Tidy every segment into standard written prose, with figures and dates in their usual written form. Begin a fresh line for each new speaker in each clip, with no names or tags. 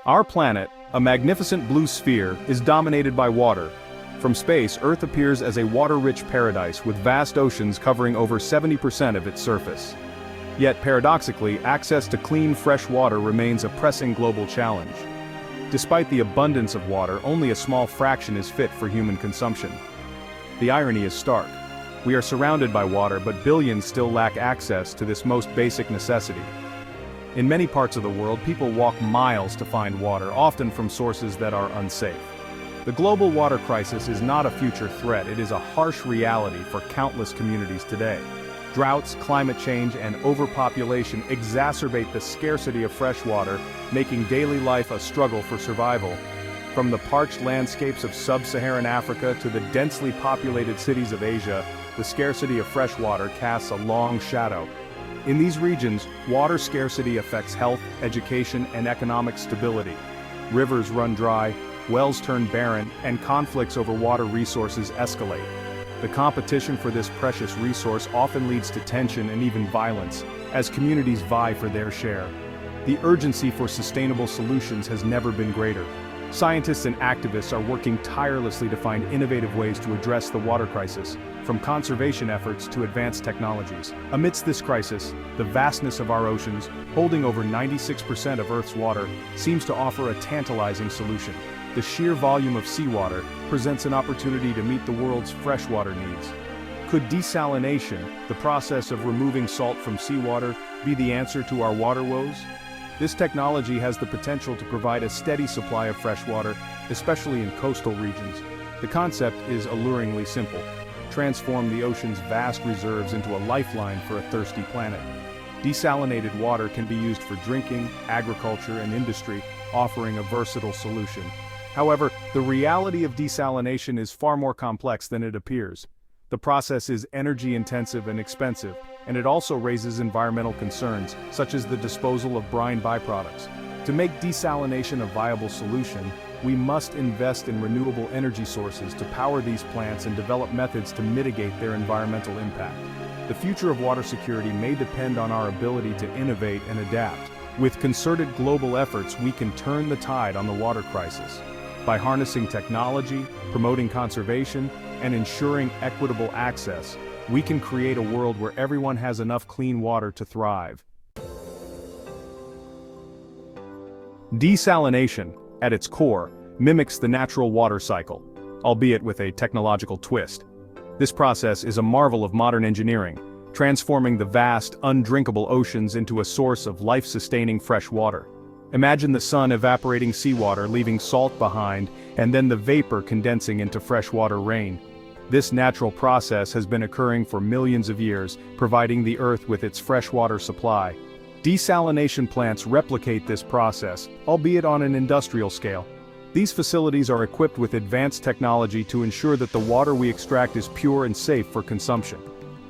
Our planet, a magnificent blue sphere, is dominated by water. From space, Earth appears as a water-rich paradise with vast oceans covering over 70% of its surface. Yet paradoxically, access to clean, fresh water remains a pressing global challenge. Despite the abundance of water, only a small fraction is fit for human consumption. The irony is stark. We are surrounded by water, but billions still lack access to this most basic necessity. In many parts of the world, people walk miles to find water, often from sources that are unsafe. The global water crisis is not a future threat, it is a harsh reality for countless communities today. Droughts, climate change, and overpopulation exacerbate the scarcity of fresh water, making daily life a struggle for survival. From the parched landscapes of sub-Saharan Africa to the densely populated cities of Asia, the scarcity of fresh water casts a long shadow. In these regions, water scarcity affects health, education, and economic stability. Rivers run dry, wells turn barren, and conflicts over water resources escalate. The competition for this precious resource often leads to tension and even violence, as communities vie for their share. The urgency for sustainable solutions has never been greater. Scientists and activists are working tirelessly to find innovative ways to address the water crisis, from conservation efforts to advanced technologies. Amidst this crisis, the vastness of our oceans, holding over 96% of Earth's water, seems to offer a tantalizing solution. The sheer volume of seawater presents an opportunity to meet the world's freshwater needs. Could desalination, the process of removing salt from seawater, be the answer to our water woes? This technology has the potential to provide a steady supply of fresh water, especially in coastal regions. The concept is alluringly simple. Transform the ocean's vast reserves into a lifeline for a thirsty planet. Desalinated water can be used for drinking, agriculture, and industry, offering a versatile solution. However, the reality of desalination is far more complex than it appears. The process is energy-intensive and expensive, and it also raises environmental concerns, such as the disposal of brine byproducts. To make desalination a viable solution, we must invest in renewable energy sources to power these plants and develop methods to mitigate their environmental impact. The future of water security may depend on our ability to innovate and adapt. With concerted global efforts, we can turn the tide on the water crisis. By harnessing technology, promoting conservation, and ensuring equitable access, we can create a world where everyone has enough clean water to thrive. Desalination, at its core, mimics the natural water cycle, albeit with a technological twist. This process is a marvel of modern engineering, transforming the vast, undrinkable oceans into a source of life-sustaining fresh water. Imagine the sun evaporating seawater, leaving salt behind, and then the vapor condensing into freshwater rain. This natural process has been occurring for millions of years, providing the Earth with its freshwater supply. Desalination plants replicate this process, albeit on an industrial scale. These facilities are equipped with advanced technology to ensure that the water we extract is pure and safe for consumption.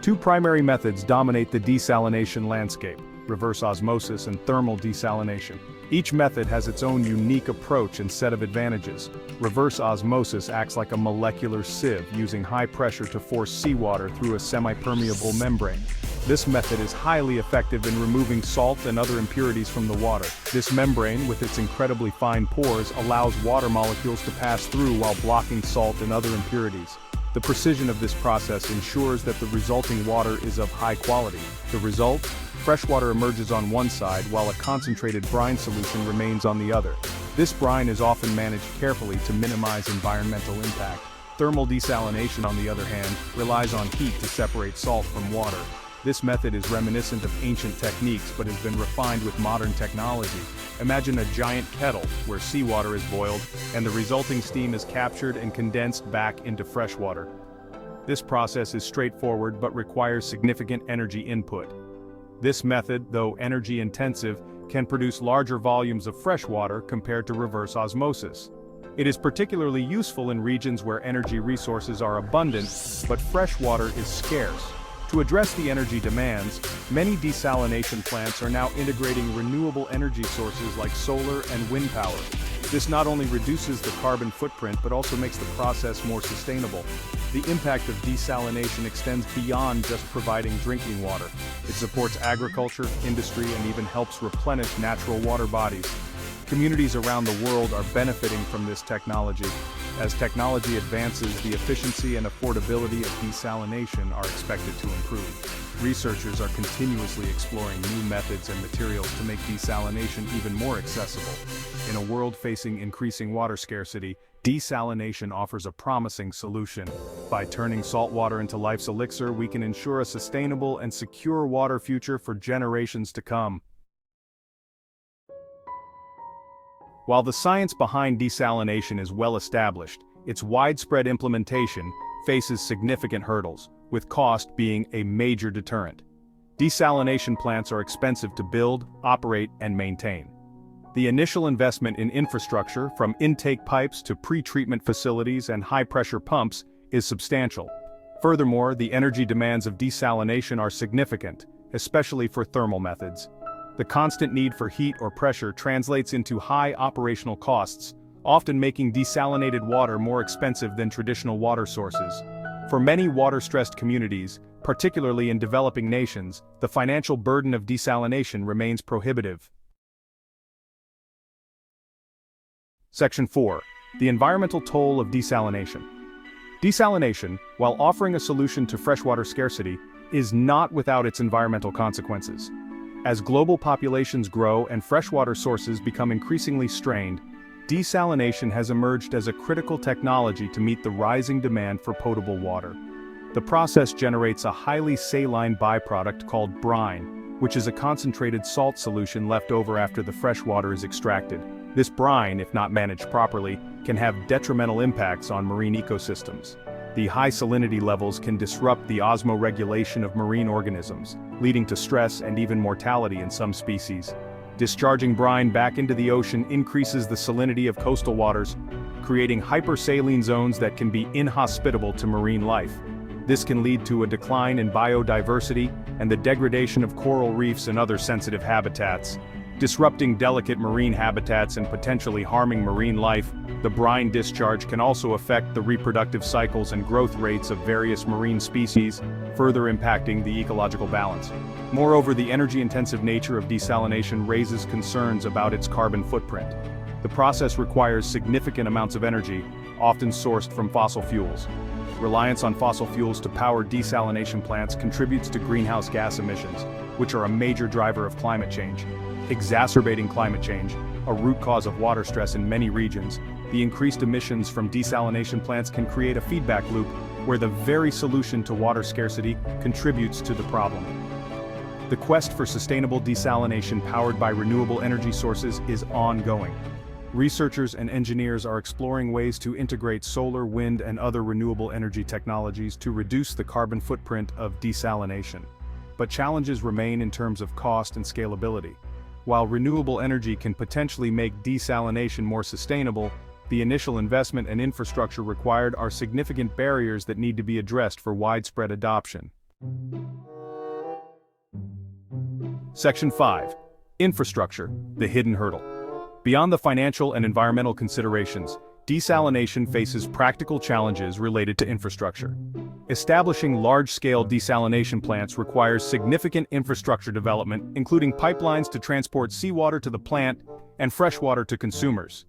Two primary methods dominate the desalination landscape: reverse osmosis and thermal desalination. Each method has its own unique approach and set of advantages. Reverse osmosis acts like a molecular sieve, using high pressure to force seawater through a semi-permeable membrane. This method is highly effective in removing salt and other impurities from the water. This membrane, with its incredibly fine pores, allows water molecules to pass through while blocking salt and other impurities. The precision of this process ensures that the resulting water is of high quality. The result? Freshwater emerges on one side while a concentrated brine solution remains on the other. This brine is often managed carefully to minimize environmental impact. Thermal desalination, on the other hand, relies on heat to separate salt from water. This method is reminiscent of ancient techniques but has been refined with modern technology. Imagine a giant kettle where seawater is boiled and the resulting steam is captured and condensed back into freshwater. This process is straightforward but requires significant energy input. This method, though energy-intensive, can produce larger volumes of fresh water compared to reverse osmosis. It is particularly useful in regions where energy resources are abundant, but fresh water is scarce. To address the energy demands, many desalination plants are now integrating renewable energy sources like solar and wind power. This not only reduces the carbon footprint but also makes the process more sustainable. The impact of desalination extends beyond just providing drinking water. It supports agriculture, industry, and even helps replenish natural water bodies. Communities around the world are benefiting from this technology. As technology advances, the efficiency and affordability of desalination are expected to improve. Researchers are continuously exploring new methods and materials to make desalination even more accessible. In a world facing increasing water scarcity, desalination offers a promising solution. By turning salt water into life's elixir, we can ensure a sustainable and secure water future for generations to come. While the science behind desalination is well established, its widespread implementation faces significant hurdles, with cost being a major deterrent. Desalination plants are expensive to build, operate, and maintain. The initial investment in infrastructure, from intake pipes to pre-treatment facilities and high-pressure pumps, is substantial. Furthermore, the energy demands of desalination are significant, especially for thermal methods. The constant need for heat or pressure translates into high operational costs, often making desalinated water more expensive than traditional water sources. For many water-stressed communities, particularly in developing nations, the financial burden of desalination remains prohibitive. Section 4. The environmental toll of desalination. Desalination, while offering a solution to freshwater scarcity, is not without its environmental consequences. As global populations grow and freshwater sources become increasingly strained, desalination has emerged as a critical technology to meet the rising demand for potable water. The process generates a highly saline byproduct called brine, which is a concentrated salt solution left over after the fresh water is extracted. This brine, if not managed properly, can have detrimental impacts on marine ecosystems. The high salinity levels can disrupt the osmoregulation of marine organisms, leading to stress and even mortality in some species. Discharging brine back into the ocean increases the salinity of coastal waters, creating hypersaline zones that can be inhospitable to marine life. This can lead to a decline in biodiversity and the degradation of coral reefs and other sensitive habitats. Disrupting delicate marine habitats and potentially harming marine life, the brine discharge can also affect the reproductive cycles and growth rates of various marine species, further impacting the ecological balance. Moreover, the energy-intensive nature of desalination raises concerns about its carbon footprint. The process requires significant amounts of energy, often sourced from fossil fuels. Reliance on fossil fuels to power desalination plants contributes to greenhouse gas emissions, which are a major driver of climate change. Exacerbating climate change, a root cause of water stress in many regions, the increased emissions from desalination plants can create a feedback loop where the very solution to water scarcity contributes to the problem. The quest for sustainable desalination powered by renewable energy sources is ongoing. Researchers and engineers are exploring ways to integrate solar, wind, and other renewable energy technologies to reduce the carbon footprint of desalination. But challenges remain in terms of cost and scalability. While renewable energy can potentially make desalination more sustainable, the initial investment and infrastructure required are significant barriers that need to be addressed for widespread adoption. Section 5. Infrastructure, the hidden hurdle. Beyond the financial and environmental considerations, desalination faces practical challenges related to infrastructure. Establishing large-scale desalination plants requires significant infrastructure development, including pipelines to transport seawater to the plant and freshwater to consumers.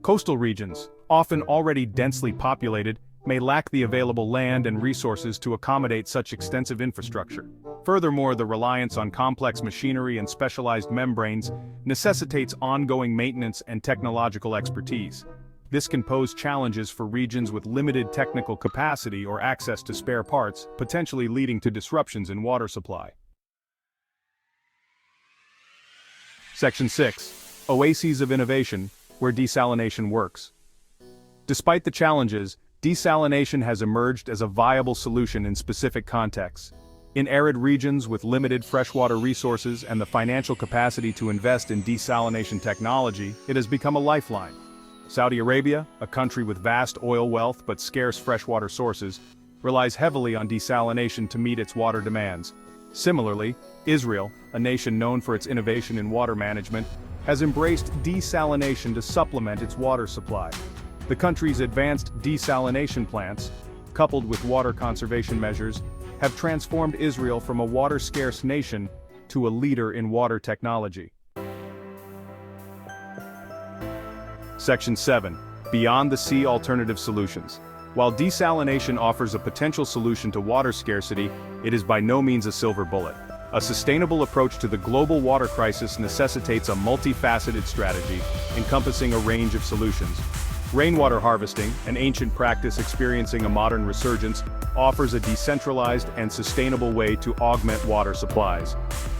Coastal regions, often already densely populated, may lack the available land and resources to accommodate such extensive infrastructure. Furthermore, the reliance on complex machinery and specialized membranes necessitates ongoing maintenance and technological expertise. This can pose challenges for regions with limited technical capacity or access to spare parts, potentially leading to disruptions in water supply. Section 6. Oases of innovation, where desalination works. Despite the challenges, desalination has emerged as a viable solution in specific contexts. In arid regions with limited freshwater resources and the financial capacity to invest in desalination technology, it has become a lifeline. Saudi Arabia, a country with vast oil wealth but scarce freshwater sources, relies heavily on desalination to meet its water demands. Similarly, Israel, a nation known for its innovation in water management, has embraced desalination to supplement its water supply. The country's advanced desalination plants, coupled with water conservation measures, have transformed Israel from a water-scarce nation to a leader in water technology. Section 7. Beyond the Sea Alternative Solutions. While desalination offers a potential solution to water scarcity, it is by no means a silver bullet. A sustainable approach to the global water crisis necessitates a multifaceted strategy, encompassing a range of solutions. Rainwater harvesting, an ancient practice experiencing a modern resurgence, offers a decentralized and sustainable way to augment water supplies.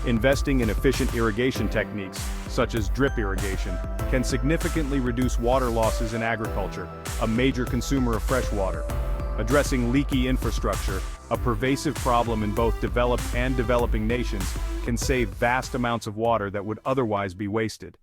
Investing in efficient irrigation techniques, such as drip irrigation, can significantly reduce water losses in agriculture, a major consumer of fresh water. Addressing leaky infrastructure, a pervasive problem in both developed and developing nations, can save vast amounts of water that would otherwise be wasted.